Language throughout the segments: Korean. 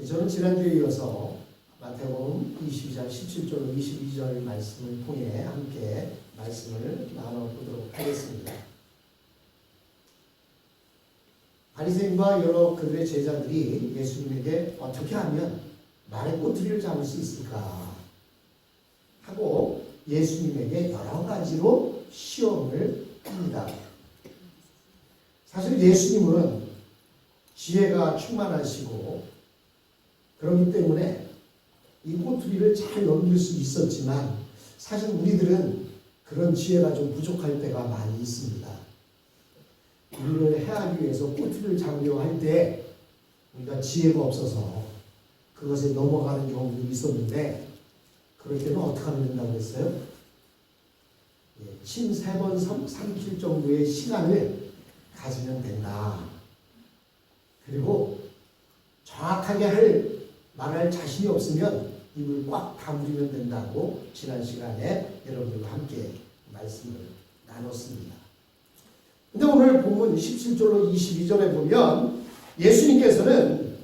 저는 지난주에 이어서 마태복음 22장 17절로 22절 말씀을 통해 함께 말씀을 나눠보도록 하겠습니다. 바리새인과 여러 그들의 제자들이 예수님에게 어떻게 하면 말의 꼬투리를 잡을 수 있을까 하고 예수님에게 여러 가지로 시험을 합니다. 사실 예수님은 지혜가 충만하시고 그렇기 때문에 이 꼬투리를 잘 넘길 수 있었지만 사실 우리들은 그런 지혜가 좀 부족할 때가 많이 있습니다. 우리를 해하기 위해서 꼬투리를 잡으려 할 때 우리가 지혜가 없어서 그것에 넘어가는 경우도 있었는데 그럴 때는 어떻게 하면 된다고 했어요? 침 3번 삼킬 정도의 시간을 가지면 된다. 그리고 정확하게 말할 자신이 없으면 입을 꽉 다물면 된다고 지난 시간에 여러분들과 함께 말씀을 나눴습니다. 근데 오늘 본문 17절로 22절에 보면 예수님께서는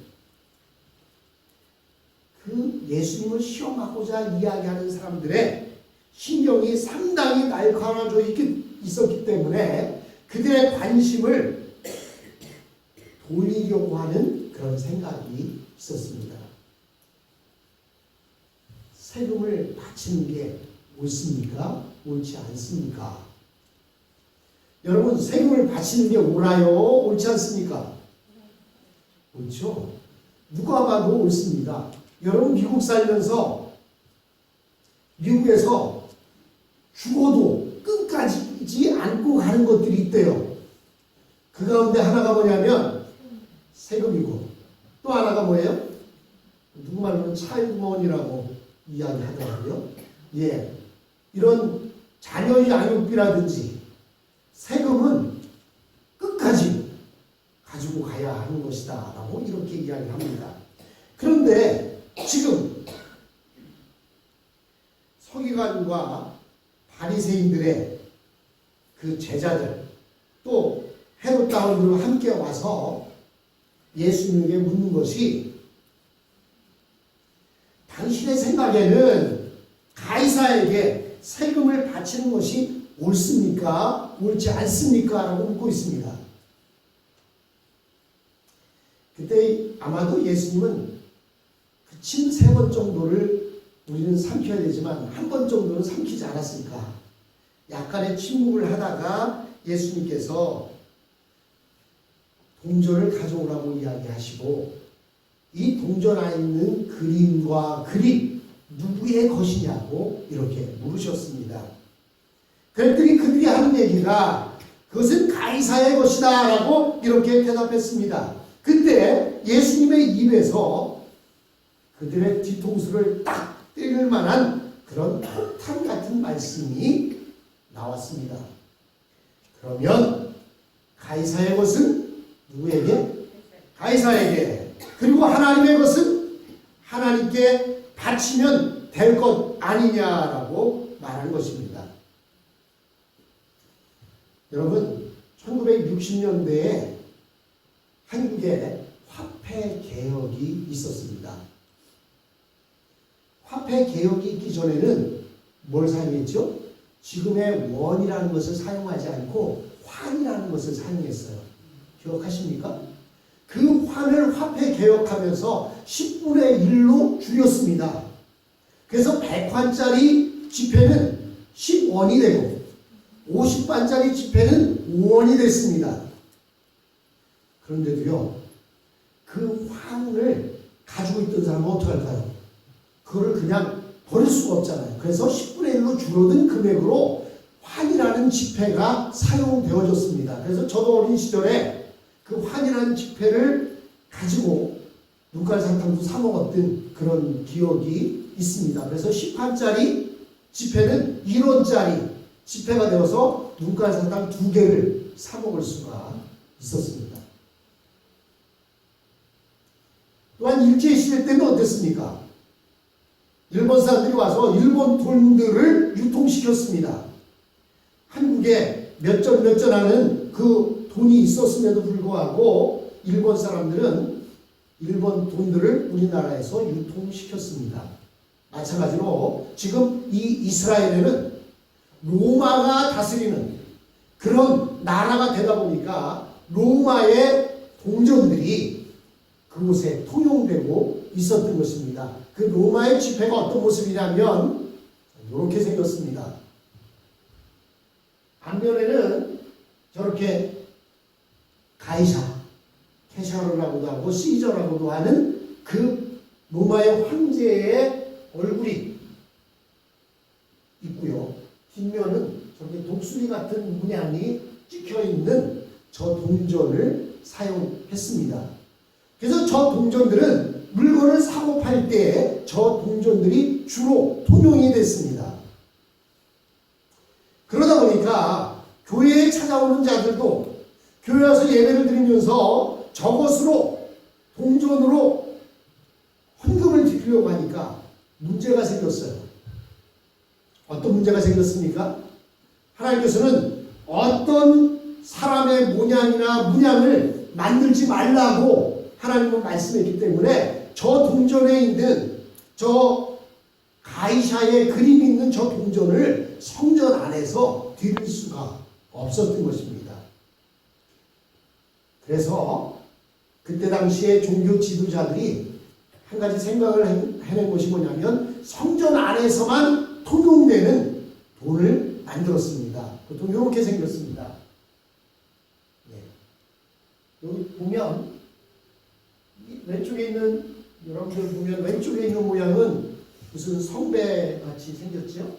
그 예수님을 시험하고자 이야기하는 사람들의 신경이 상당히 날카로워져 있었기 때문에 그들의 관심을 돌리려고 하는 그런 생각이 있었습니다. 세금을 바치는 게 옳습니까? 옳지 않습니까? 여러분, 세금을 바치는 게 옳아요? 옳지 않습니까? 옳죠? 누가 봐도 옳습니다. 여러분, 미국 살면서 미국에서 죽어도 끝까지 안고 가는 것들이 있대요. 그 가운데 하나가 뭐냐면 세금이고 또 하나가 뭐예요? 누구 말로는 차일드먼이라고 이야기하더라고요. 이런 자녀 양육비라든지 세금은 끝까지 가지고 가야 하는 것이다 라고 이렇게 이야기합니다. 그런데 지금 서기관과 바리새인들의 그 제자들 또 헤롯 다원들과 함께 와서 예수님에게 묻는 것이 당신의 생각에는 가이사에게 세금을 바치는 것이 옳습니까? 옳지 않습니까? 라고 묻고 있습니다. 그때 아마도 예수님은 그 침 3번 정도를 우리는 삼켜야 되지만 한 번 정도는 삼키지 않았을까? 약간의 침묵을 하다가 예수님께서 동전을 가져오라고 이야기하시고 이 동전 안에 있는 그림과 글이 누구의 것이냐고 이렇게 물으셨습니다. 그랬더니 그들이 하는 얘기가 그것은 가이사의 것이다 라고 이렇게 대답했습니다. 그때 예수님의 입에서 그들의 뒤통수를 딱 때릴 만한 그런 폭탄 같은 말씀이 나왔습니다. 그러면 가이사의 것은 누구에게? 가이사에게. 그리고 하나님의 것은 하나님께 바치면 될 것 아니냐라고 말한 것입니다. 여러분, 1960년대에 한국에 화폐 개혁이 있었습니다. 화폐 개혁이 있기 전에는 뭘 사용했죠? 지금의 원이라는 것을 사용하지 않고 환이라는 것을 사용했어요. 기억하십니까? 그 환을 화폐 개혁하면서 10분의 1로 줄였습니다. 그래서 100환짜리 지폐는 10원이 되고 50반짜리 지폐는 5원이 됐습니다. 그런데도요, 그 환을 가지고 있던 사람은 어떻게 할까요? 그거를 그냥 버릴 수가 없잖아요. 그래서 10분의 1로 줄어든 금액으로 환이라는 지폐가 사용되어졌습니다. 그래서 저도 어린 시절에 그 환이라는 지폐를 가지고 눈깔 사탕도 사 먹었던 그런 기억이 있습니다. 그래서 10환짜리 지폐는 1원짜리 지폐가 되어서 눈깔 사탕 2개를 사 먹을 수가 있었습니다. 또한 일제시대 때는 어땠습니까? 일본 사람들이 와서 일본 돈들을 유통시켰습니다. 한국에 몇 전 하는 그 돈이 있었음에도 불구하고 일본 사람들은 일본 돈들을 우리나라에서 유통시켰습니다. 마찬가지로 지금 이 이스라엘에는 로마가 다스리는 그런 나라가 되다 보니까 로마의 동정들이 그곳에 통용되고 있었던 것입니다. 그 로마의 지폐가 어떤 모습이냐면 이렇게 생겼습니다. 앞면에는 저렇게 가이사, 케샤르라고도 하고 시저라고도 하는 그 로마의 황제의 얼굴이 있고요. 뒷면은 저렇게 독수리 같은 문양이 찍혀있는 저 동전을 사용했습니다. 그래서 저 동전들은 물건을 사고 팔 때 저 동전들이 주로 통용이 됐습니다. 그러다 보니까 교회에 찾아오는 자들도 교회 와서 예배를 드리면서 저것으로 동전으로 헌금을 드리려고 하니까 문제가 생겼어요. 어떤 문제가 생겼습니까? 하나님께서는 어떤 사람의 모양이나 문양을 만들지 말라고 하나님은 말씀했기 때문에 저 동전에 있는 저 가이샤의 그림이 있는 저 동전을 성전 안에서 드릴 수가 없었던 것입니다. 그래서 그때 당시에 종교 지도자들이 한 가지 생각을 해낸 것이 뭐냐면 성전 안에서만 통용되는 돈을 만들었습니다. 보통 이렇게 생겼습니다. 네. 여기 보면 왼쪽에 있는 여러분들 보면 왼쪽에 있는 모양은 무슨 성배 같이 생겼죠.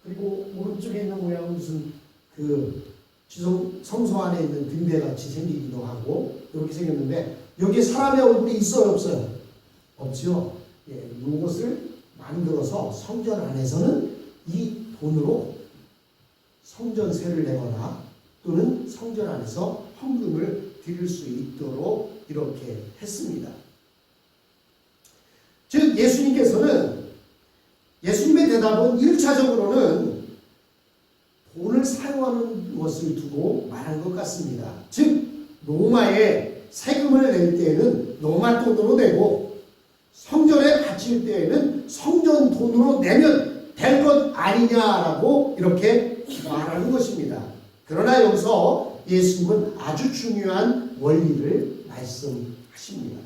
그리고 오른쪽에 있는 모양은 무슨 그 성소 안에 있는 등대 같이 생기기도 하고 이렇게 생겼는데 여기에 사람의 얼굴이 있어요, 없어요? 없죠. 예, 이것을 만들어서 성전 안에서는 이 돈으로 성전세를 내거나 또는 성전 안에서 헌금을 드릴 수 있도록 이렇게 했습니다. 즉 예수님의 대답은 1차적으로는 돈을 사용하는 것을 두고 말한 것 같습니다. 즉 로마에 세금을 낼 때에는 로마 돈으로 내고 성전에 바칠 때에는 성전 돈으로 내면 될 것 아니냐라고 이렇게 말하는 것입니다. 그러나 여기서 예수님은 아주 중요한 원리를 말씀하십니다.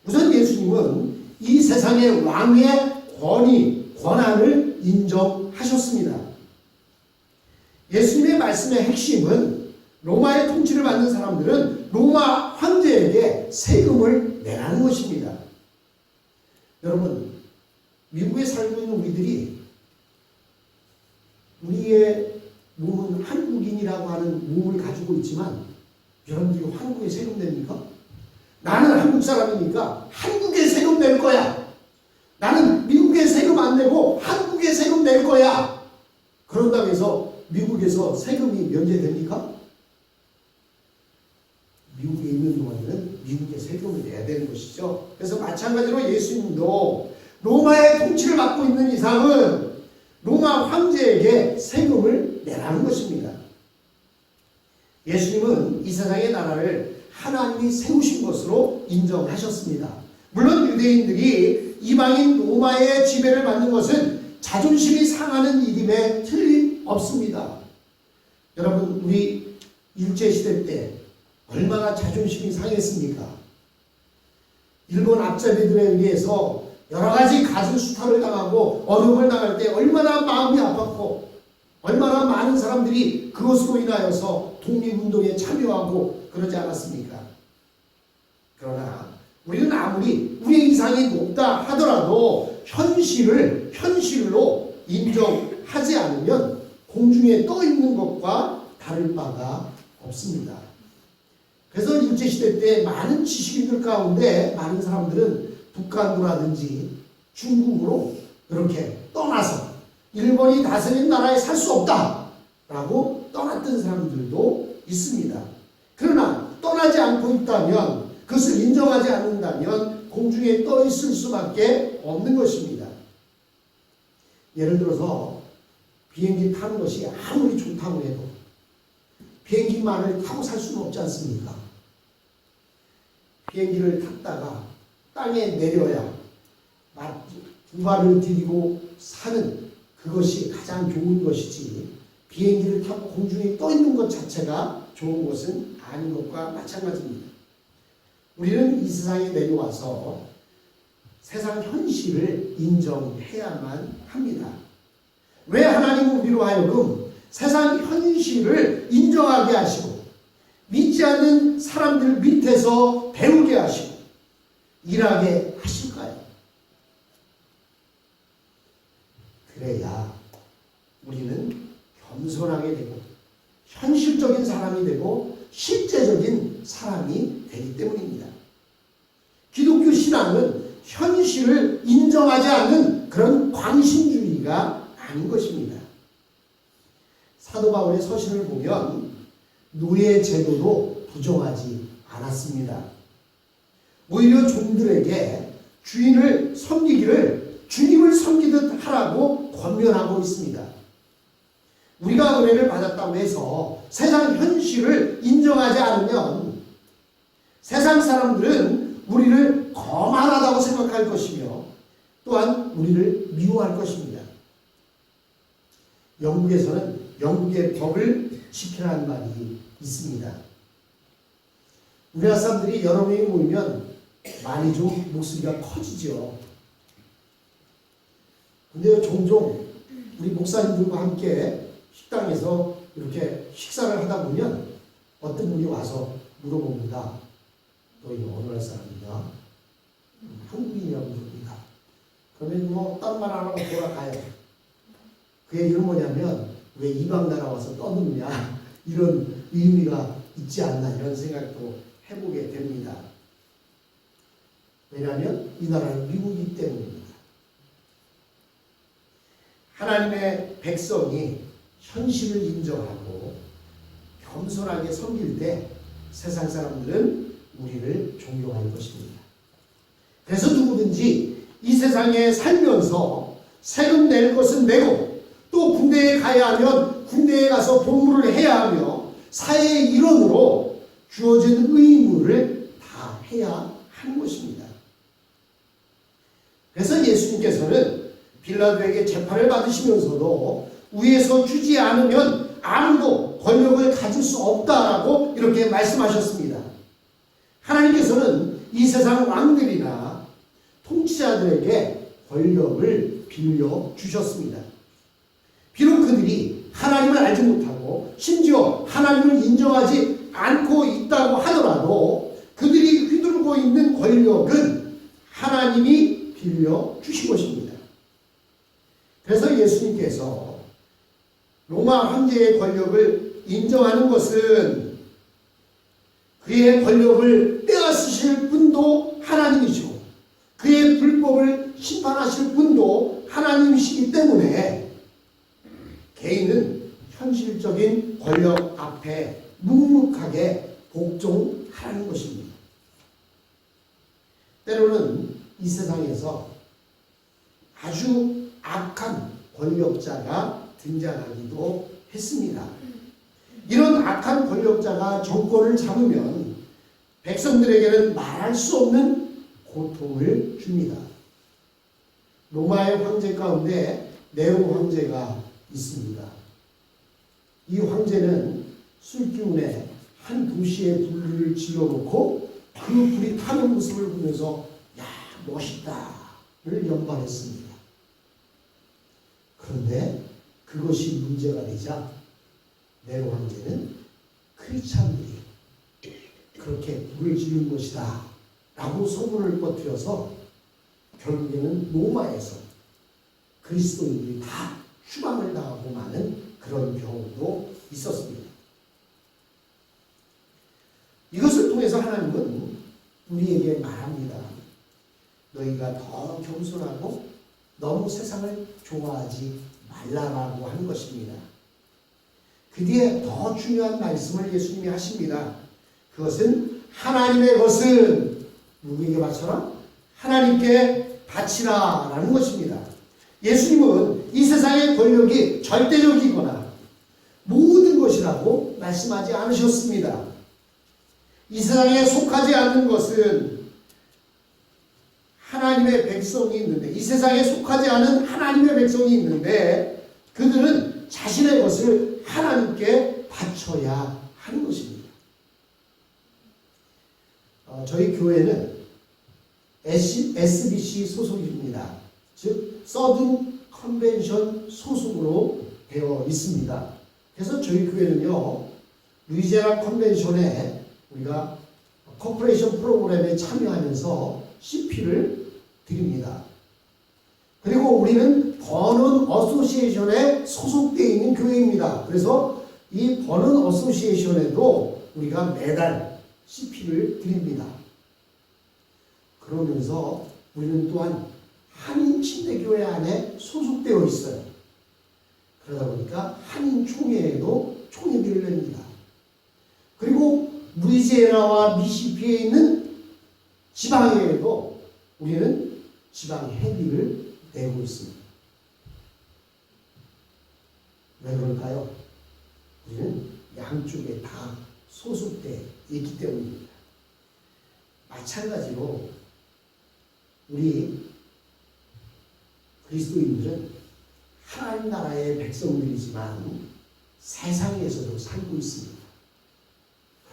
우선 예수님은 이 세상의 왕의 권한을 인정하셨습니다. 예수님의 말씀의 핵심은 로마의 통치를 받는 사람들은 로마 황제에게 세금을 내라는 것입니다. 여러분, 미국에 살고 있는 우리의 몸은 한국인이라고 하는 몸을 가지고 있지만 여러분들이 한국에 세금 냅니까? 나는 한국 사람이니까 한국에 세금 낼 거야. 나는 미국에 세금 안 내고 한국에 세금 낼 거야. 그런다고 해서 미국에서 세금이 면제됩니까? 미국에 있는 동안에는 미국에 세금을 내야 되는 것이죠. 그래서 마찬가지로 예수님도 로마의 통치를 받고 있는 이상은 로마 황제에게 세금을 내라는 것입니다. 예수님은 이 세상의 나라를 하나님이 세우신 것으로 인정하셨습니다. 물론 유대인들이 이방인 로마의 지배를 받는 것은 자존심이 상하는 일임에 틀림없습니다. 여러분, 우리 일제시대 때 얼마나 자존심이 상했습니까? 일본 앞잡이들에 의해서 여러 가지 가슴수탈을 당하고 어려움을 당할 때 얼마나 마음이 아팠고 얼마나 많은 사람들이 그것으로 인하여서 독립운동에 참여하고 그러지 않았습니까? 그러나 우리는 아무리 우리의 이상이 높다 하더라도 현실로 인정하지 않으면 공중에 떠 있는 것과 다를 바가 없습니다. 그래서 일제시대 때 많은 지식인들 가운데 많은 사람들은 북한으로라든지 중국으로 이렇게 떠나서 일본이 다스린 나라에 살 수 없다라고 떠났던 사람들도 있습니다. 그러나 떠나지 않고 있다면, 그것을 인정하지 않는다면 공중에 떠 있을 수밖에 없는 것입니다. 예를 들어서 비행기 타는 것이 아무리 좋다고 해도 비행기만을 타고 살 수는 없지 않습니까? 비행기를 탔다가 땅에 내려야 두 발을 디디고 사는 그것이 가장 좋은 것이지, 비행기를 타고 공중에 떠 있는 것 자체가 좋은 것은 아닌 것과 마찬가지입니다. 우리는 이 세상에 내려와서 세상 현실을 인정해야만 합니다. 왜 하나님은 우리로 하여금 세상 현실을 인정하게 하시고 믿지 않는 사람들 밑에서 배우게 하시고 일하게 하실까요? 그래야 우리는 겸손하게 되고 현실적인 사람이 되고 실제적인 사람이 되기 때문입니다. 기독교 신앙은 현실을 인정하지 않는 그런 광신주의가 아닌 것입니다. 사도 바울의 서신을 보면 노예 제도도 부정하지 않았습니다. 오히려 종들에게 주인을 섬기기를 주님을 섬기듯 하라고 권면하고 있습니다. 우리가 은혜를 받았다고 해서 세상 현실을 인정하지 않으면 세상 사람들은 우리를 거만하다고 생각할 것이며 또한 우리를 미워할 것입니다. 영국에서는 영국의 법을 지키라는 말이 있습니다. 우리나라 사람들이 여러 명이 모이면 많이 좀 목소리가 커지죠. 근데 종종 우리 목사님들과 함께 식당에서 이렇게 식사를 하다 보면 어떤 분이 와서 물어봅니다. 너희 어느 나라 사람이냐? 한국인이라고 물어봅니다. 그러면 뭐 딴 말 안 하고 돌아가요. 그 얘기는 뭐냐면 왜 이방 나라 와서 떠드느냐 이런 의미가 있지 않나 이런 생각도 해보게 됩니다. 왜냐하면 이 나라는 미국이기 때문입니다. 하나님의 백성이 현실을 인정하고 겸손하게 섬길 때 세상 사람들은 우리를 존경할 것입니다. 그래서 누구든지 이 세상에 살면서 세금 낼 것은 내고 또 군대에 가야 하면 군대에 가서 복무를 해야 하며 사회의 일원으로 주어진 의무를 다 해야 하는 것입니다. 그래서 예수님께서는 빌라도에게 재판을 받으시면서도 위에서 주지 않으면 아무도 권력을 가질 수 없다라고 이렇게 말씀하셨습니다. 하나님께서는 이 세상 왕들이나 통치자들에게 권력을 빌려 주셨습니다. 비록 그들이 하나님을 알지 못하고 심지어 하나님을 인정하지 않고 있다고 하더라도 그들이 휘두르고 있는 권력은 하나님이 빌려 주신 것입니다. 그래서 예수님께서 로마 황제의 권력을 인정하는 것은 그의 권력을 빼앗으실 분도 하나님이시고 그의 불법을 심판하실 분도 하나님이시기 때문에 개인은 현실적인 권력 앞에 묵묵하게 복종하라는 것입니다. 때로는 이 세상에서 아주 악한 권력자가 등장하기도 했습니다. 이런 악한 권력자가 정권을 잡으면 백성들에게는 말할 수 없는 고통을 줍니다. 로마의 황제 가운데 네로 황제가 있습니다. 이 황제는 술기운에 한 도시에 불을 질러놓고 그 불이 타는 모습을 보면서 야 멋있다를 연발했습니다. 그런데 그것이 문제가 되자 네로 황제는 크리스찬들이 그렇게 불을 지른 것이다 라고 소문을 퍼뜨려서 결국에는 로마에서 그리스도인들이 다 추방을 당하고 마는 그런 경우도 있었습니다. 이것을 통해서 하나님은 우리에게 말합니다. 너희가 더 겸손하고 너무 세상을 좋아하지 말라라고 하는 것입니다. 그 뒤에 더 중요한 말씀을 예수님이 하십니다. 그것은 하나님의 것은 누구에게 바쳐라? 하나님께 바치라 라는 것입니다. 예수님은 이 세상의 권력이 절대적이거나 모든 것이라고 말씀하지 않으셨습니다. 이 세상에 속하지 않는 것은 하나님의 백성이 있는데, 이 세상에 속하지 않은 하나님의 백성이 있는데 그들은 자신의 것을 하나님께 바쳐야 하는 것입니다. 저희 교회는 SBC 소속입니다. 즉 서든 컨벤션 소속으로 되어 있습니다. 그래서 저희 교회는요, 루이지애나 컨벤션에 우리가 코퍼레이션 프로그램에 참여하면서 CP를 드립니다. 그리고 우리는 버넌 어소시에이션에 소속되어 있는 교회입니다. 그래서 이 버넌 어소시에이션에도 우리가 매달 CP를 드립니다. 그러면서 우리는 또한 한인 침례교회 안에 소속되어 있어요. 그러다 보니까 한인 총회에도 총회비를 냅니다. 그리고 루이지애나와 미시피에 있는 지방회에도 우리는 지방회비를 내고 있습니다. 왜 그럴까요? 우리는 양쪽에 다 소속되어 있기 때문입니다. 마찬가지로 우리 그리스도인들은 하나님 나라의 백성들이지만 세상에서도 살고 있습니다.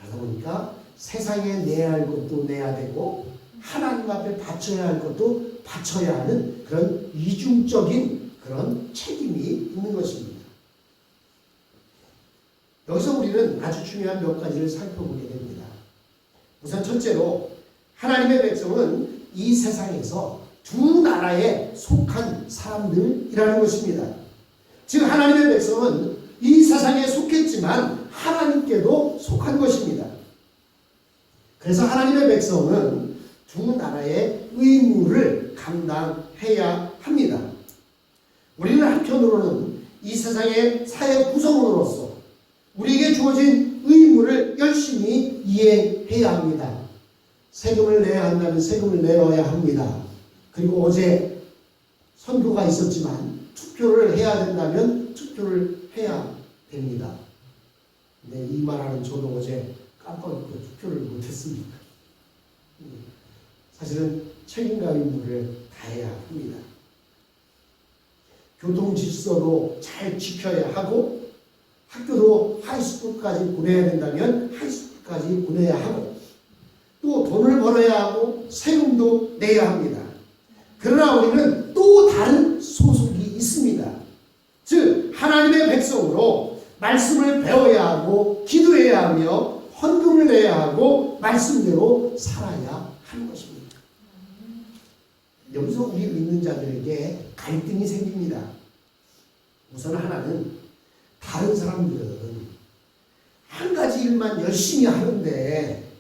그러다 보니까 세상에 내야 할 것도 내야 되고 하나님 앞에 바쳐야 할 것도 바쳐야 하는 그런 이중적인 그런 책임이 있는 것입니다. 여기서 우리는 아주 중요한 몇 가지를 살펴보게 됩니다. 우선 첫째로 하나님의 백성은 이 세상에서 두 나라에 속한 사람들이라는 것입니다. 즉 하나님의 백성은 이 세상에 속했지만 하나님께도 속한 것입니다. 그래서 하나님의 백성은 두 나라의 의무를 감당해야 합니다. 우리는 한편으로는 이 세상의 사회 구성원으로서 우리에게 주어진 의무를 열심히 이행해야 합니다. 세금을 내야 한다면 세금을 내어야 합니다. 그리고 어제 선교가 있었지만 투표를 해야 된다면 투표를 해야 됩니다. 근데 이 말하는 저도 어제 깜빡 잊고 투표를 못했습니다. 사실은 책임과 의무를 다해야 합니다. 교통 질서도 잘 지켜야 하고 학교도 하이스쿨까지 보내야 된다면 하이스쿨까지 보내야 하고 또 돈을 벌어야 하고 세금도 내야 합니다. 그러나 우리는 또 다른 소속이 있습니다. 즉 하나님의 백성으로 말씀을 배워야 하고 기도해야 하며 헌금을 내야 하고 말씀대로 살아야 하는 것입니다. 여기서 우리 믿는 자들에게 갈등이 생깁니다. 우선 하나는 다른 사람들은 한 가지 일만 열심히 하는데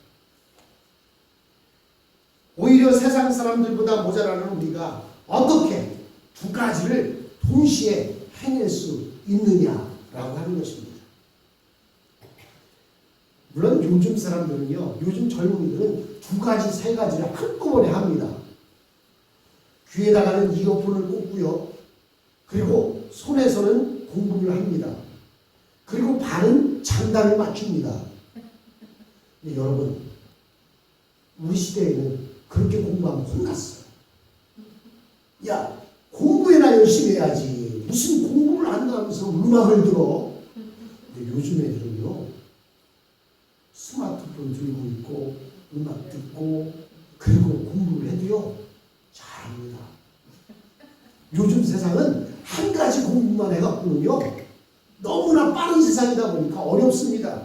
오히려 세상 사람들보다 모자라는 우리가 어떻게 두 가지를 동시에 해낼 수 있느냐라고 하는 것입니다. 물론 요즘 사람들은요, 요즘 젊은이들은 두 가지, 세 가지를 한꺼번에 합니다. 귀에다가는 이어폰을 꽂고요. 그리고 손에서는 공부를 합니다. 그리고 발은 장단을 맞춥니다. 근데 여러분, 우리 시대에는 그렇게 공부하면 혼났어요. 야, 공부해나 열심히 해야지. 무슨 공부를 한다면서 음악을 들어. 근데 요즘 애들은요, 스마트폰 들고 있고 음악 듣고 그리고 공부를 해도요 잘합니다. 요즘 세상은 한 가지 공부만 해갖고는요 너무나 빠른 세상이다 보니까 어렵습니다.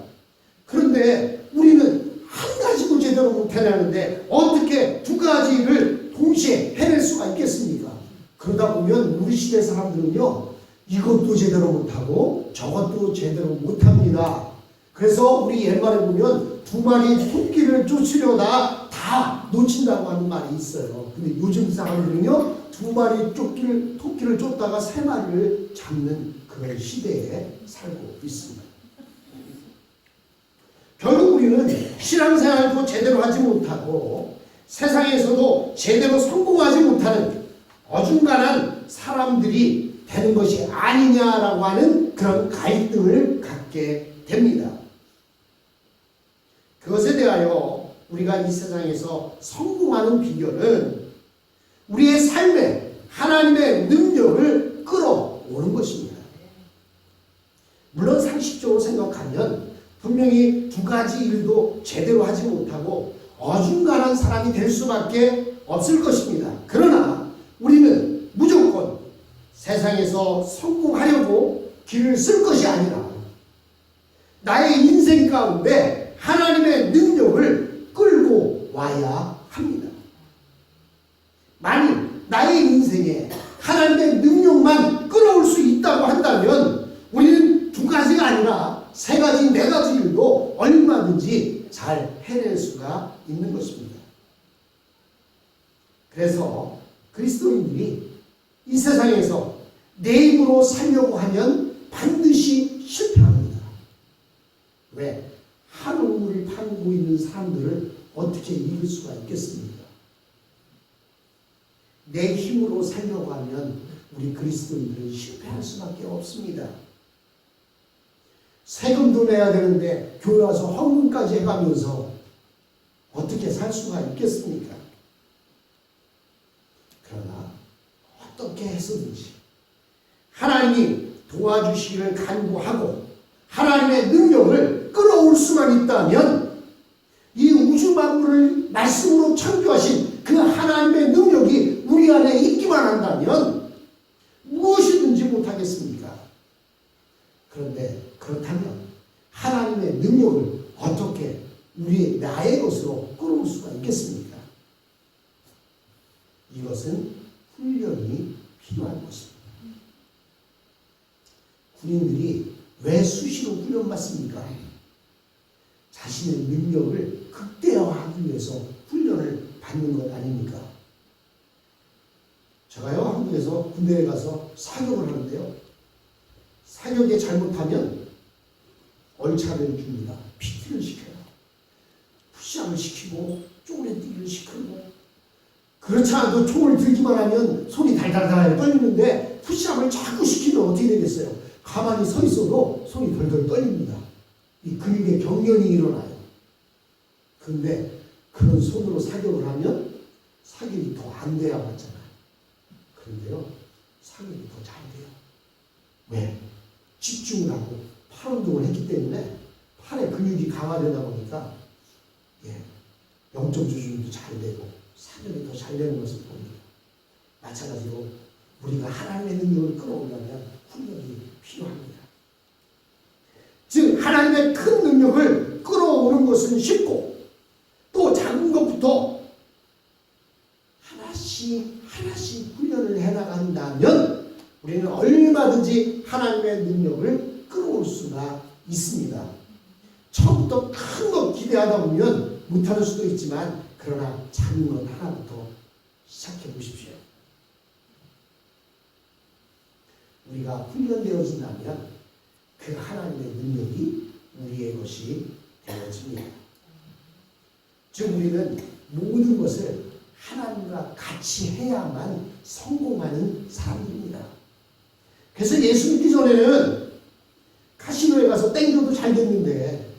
그런데 우리는 한 가지도 제대로 못 해내는데 어떻게 두 가지를 동시에 해낼 수가 있겠습니까? 그러다 보면 우리 시대 사람들은요 이것도 제대로 못하고 저것도 제대로 못합니다. 그래서 우리 옛말에 보면 두 마리 토끼를 쫓으려다 다 놓친다고 하는 말이 있어요. 근데 요즘 사람들은요 두 마리 토끼를 쫓다가 세 마리를 잡는 그런 시대에 살고 있습니다. 결국 우리는 신앙생활도 제대로 하지 못하고 세상에서도 제대로 성공하지 못하는 어중간한 사람들이 되는 것이 아니냐라고 하는 그런 갈등을 갖게 됩니다. 그것에 대하여 우리가 이 세상에서 성공하는 비결은 우리의 삶에 하나님의 능력을 끌어오는 것입니다. 물론 상식적으로 생각하면 분명히 두 가지 일도 제대로 하지 못하고 어중간한 사람이 될 수밖에 없을 것입니다. 그러나 우리는 무조건 세상에서 성공하려고 길을 쓸 것이 아니라 나의 인생 가운데 하나님의 능력을 끌고 와야 합니다. 만일 나의 인생에 하나님의 능력만 끌어올 수 있다고 한다면 우리는 두 가지가 아니라 세 가지, 네 가지 일도 얼마든지 잘 해낼 수가 있는 것입니다. 그래서 그리스도인들이 이 세상에서 내 힘으로 살려고 하면 반드시 실패합니다. 왜? 한우물을 팔고 있는 사람들을 어떻게 이길 수가 있겠습니까? 내 힘으로 살려고 하면 우리 그리스도인들은 실패할 수밖에 없습니다. 세금도 내야 되는데 교회 와서 헌금까지 해가면서 어떻게 살 수가 있겠습니까? 그러나 어떻게 해서든지 하나님이 도와주시기를 간구하고 하나님의 능력을 끌어올 수만 있다면 이 우주 만물을 말씀으로 창조하신 그 하나님의 능력이 우리 안에 있기만 한다면 무엇이든지 못하겠습니까? 그런데 그렇다면 하나님의 능력을 어떻게 나의 것으로 끌어올 수가 있겠습니까? 이것은 훈련이 필요한 것입니다. 군인들이 왜 수시로 훈련받습니까? 자신의 능력을 극대화하기 위해서 훈련을 받는 것 아닙니까? 제가요, 한국에서 군대에 가서 사격을 하는데요. 사격에 잘못하면 얼차를 줍니다. PT를 시켜요. 푸시업을 시키고 쪼그레뛰기를 시키고, 그렇지 않아도 총을 들기만 하면 손이 달달달 떨리는데 푸시업을 자꾸 시키면 어떻게 되겠어요? 가만히 서 있어도 손이 덜덜 떨립니다. 이 근육의 경련이 일어나요. 근데 그런 손으로 사격을 하면 사격이 더 안 돼야 맞잖아요. 그런데요, 사격이 더 잘 돼요. 왜? 집중을 하고 팔 운동을 했기 때문에 팔의 근육이 강화되다 보니까 영점 조준도 잘 되고 사격이 더 잘 되는 것을 봅니다. 마찬가지로 우리가 하나님의 능력을 끌어오려면 훈련이 필요합니다. 즉 하나님의 큰 능력을 끌어오는 것은 쉽고 또 작은 것부터 하나씩 훈련을 해나간다면 우리는 얼마든지 하나님의 능력을 끌어올 수가 있습니다. 처음부터 큰 것 기대하다 보면 못하는 수도 있지만 그러나 작은 것 하나부터 시작해 보십시오. 우리가 훈련되어진다면 그 하나님의 능력이 우리의 것이 되어집니다. 즉 우리는 모든 것을 하나님과 같이 해야만 성공하는 사람입니다. 그래서 예수 믿기 전에는 카시노에 가서 땡겨도 잘 됐는데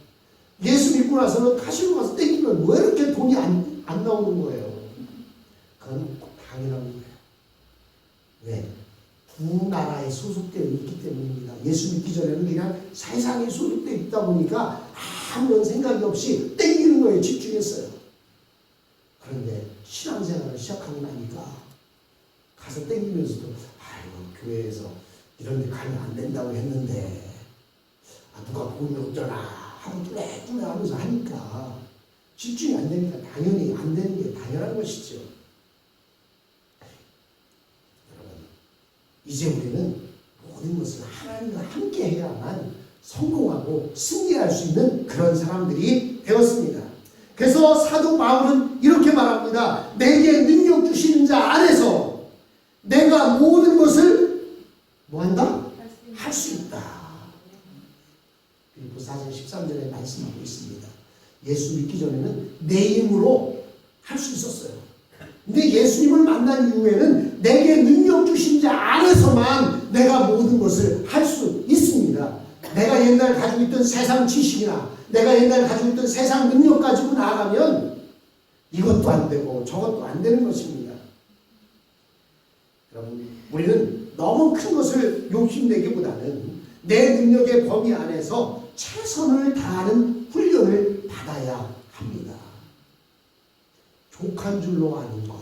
예수 믿고 나서는 카시노 가서 땡기면 왜 이렇게 돈이 안 나오는 거예요? 그건 당연한 거예요. 왜? 두 나라에 소속되어 있기 때문입니다. 예수 믿기 전에는 그냥 세상에 소속되어 있다 보니까 아무런 생각이 없이 땡기는 거에 집중했어요. 그런데 신앙생활을 시작하고 나니까 가서 땡기면서도 아이고 교회에서 이런 데 가면 안 된다고 했는데 누가 돈이 없잖아 하고 뚜레뚜레 하면서 하니까 집중이 안 되니까 당연히 안 되는 게 당연한 것이죠. 여러분 이제 우리는 모든 것을 하나님과 함께 해야만 성공하고 승리할 수 있는 그런 사람들이 되었습니다. 그래서 사도 바울은 이렇게 말합니다. 내게 능력 주시는 자 안에서 내가 모든 것을 뭐한다? 할 수 있다. 그리고 4장 13절에 말씀하고 있습니다. 예수 믿기 전에는 내 힘으로 할 수 있었어요. 근데 예수님을 만난 이후에는 내게 능력 주신 자 안에서만 내가 모든 것을 할 수 있습니다. 내가 내가 옛날 가지고 있던 세상 지식이나 내가 옛날 가지고 있던 세상 능력 가지고 나아가면 이것도 안 되고 저것도 안 되는 것입니다. 여러분, 우리는 너무 큰 것을 욕심내기보다는 내 능력의 범위 안에서 최선을 다하는 훈련을 받아야 합니다. 족한 줄로 아는 것,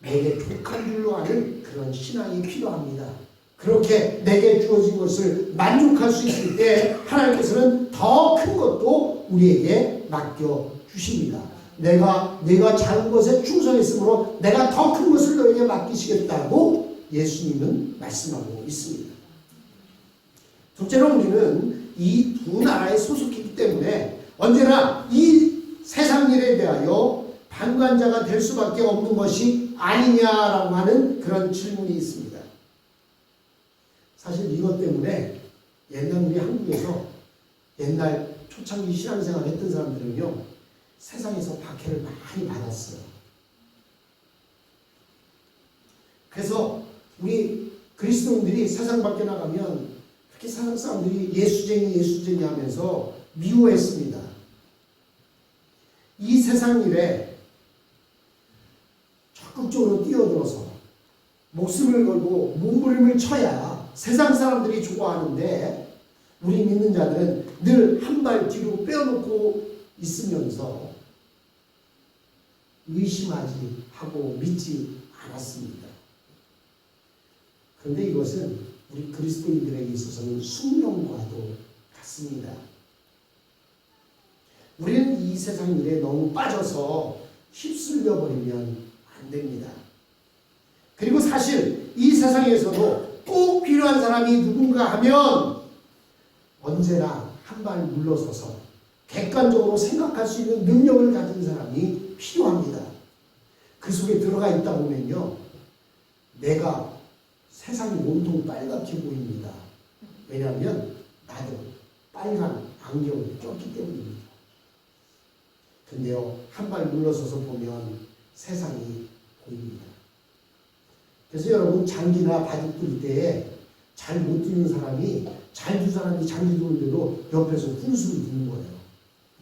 내게 족한 줄로 아는 그런 신앙이 필요합니다. 그렇게 내게 주어진 것을 만족할 수 있을 때 하나님께서는 더 큰 것도 우리에게 맡겨 주십니다. 내가 작은 것에 충성했으므로 내가 더 큰 것을 너에게 맡기시겠다고 예수님은 말씀하고 있습니다. 둘째로 우리는 이 두 나라에 소속했기 때문에 언제나 이 세상 일에 대하여 방관자가 될 수밖에 없는 것이 아니냐라고 하는 그런 질문이 있습니다. 사실 이것 때문에 옛날 우리 한국에서 옛날 초창기 신앙생활 했던 사람들은요, 세상에서 박해를 많이 받았어요. 그래서 우리 그리스도인들이 세상 밖에 나가면 그렇게 세상 사람들이 예수쟁이 하면서 미워했습니다. 이 세상 일에 적극적으로 뛰어들어서 목숨을 걸고 몸부림을 쳐야 세상 사람들이 좋아하는데 우리 믿는 자들은 늘 한 발 뒤로 빼어놓고 있으면서 의심하지 하고 믿지 않았습니다. 그런데 이것은 우리 그리스도인들에게 있어서는 숙명과도 같습니다. 우리는 이 세상 일에 너무 빠져서 휩쓸려 버리면 안 됩니다. 그리고 사실 이 세상에서도 꼭 필요한 사람이 누군가 하면 언제나 한 발 물러서서 객관적으로 생각할 수 있는 능력을 가진 사람이 필요합니다. 그 속에 들어가 있다 보면요, 내가 세상이 온통 빨갛게 보입니다. 왜냐하면 나도 빨간 안경을 꼈기 때문입니다. 근데요, 한 발 물러서서 보면 세상이 보입니다. 그래서 여러분, 장기나 바둑 둘 때에 잘 못 두는 사람이 잘 두 사람이 장기 두는데도 옆에서 훈수를 두는 거예요.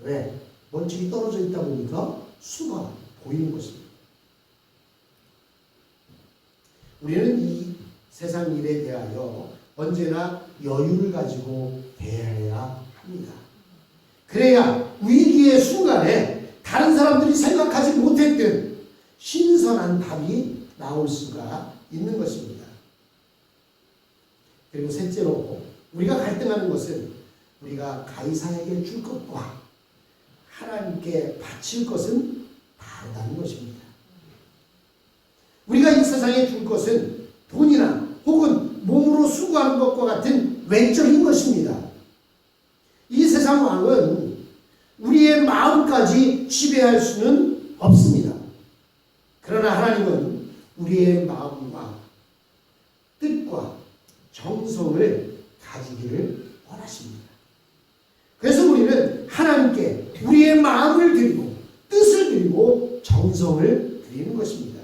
왜? 원칙이 떨어져 있다 보니까 수가 보이는 것입니다. 우리는 이 세상 일에 대하여 언제나 여유를 가지고 대해야 합니다. 그래야 위기의 순간에 다른 사람들이 생각하지 못했던 신선한 답이 나올 수가 있는 것입니다. 그리고 셋째로 우리가 갈등하는 것은 우리가 가이사에게 줄 것과 하나님께 바칠 것은 다르다는 것입니다. 우리가 이 세상에 줄 것은 돈이나 혹은 몸으로 수고하는 것과 같은 외적인 것입니다. 이 세상 왕은 우리의 마음까지 지배할 수는 없습니다. 그러나 하나님은 우리의 마음과 뜻과 정성을 가지기를 원하십니다. 그래서 우리는 하나님께 우리의 마음을 드리고 뜻을 드리고 정성을 드리는 것입니다.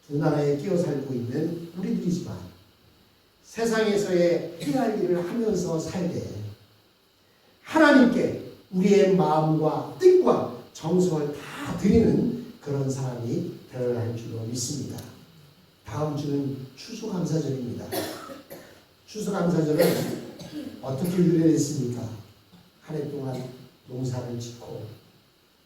두 나라에 끼어 살고 있는 우리들이지만 세상에서의 해야 할 일을 하면서 살되 하나님께 우리의 마음과 뜻과 정성을 다 드리는 그런 사람이 되어야 할 줄로 믿습니다. 다음 주는 추수감사절입니다. 추수감사절은 어떻게 유래됐습니까? 한 해 동안 농사를 짓고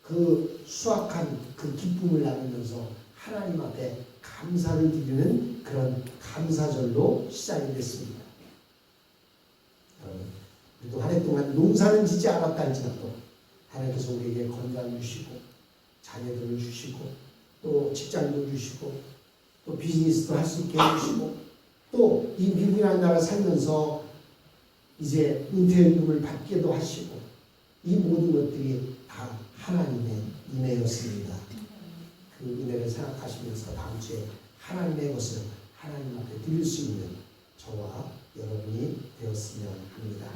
그 수확한 그 기쁨을 나누면서 하나님 앞에 감사를 드리는 그런 감사절로 시작이 됐습니다. 우리도 한 해 동안 농사는 짓지 않았다 할지라도 하나님께서 우리에게 건강 주시고 자녀들을 주시고 또 직장도 주시고 또 비즈니스도 할 수 있게 해주시고 또 이 미국이라는 나라 살면서 이제 은퇴임금을 받게도 하시고 이 모든 것들이 다 하나님의 은혜였습니다. 그 은혜를 생각하시면서 다음 주에 하나님의 것을 하나님 앞에 드릴 수 있는 저와 여러분이 되었으면 합니다.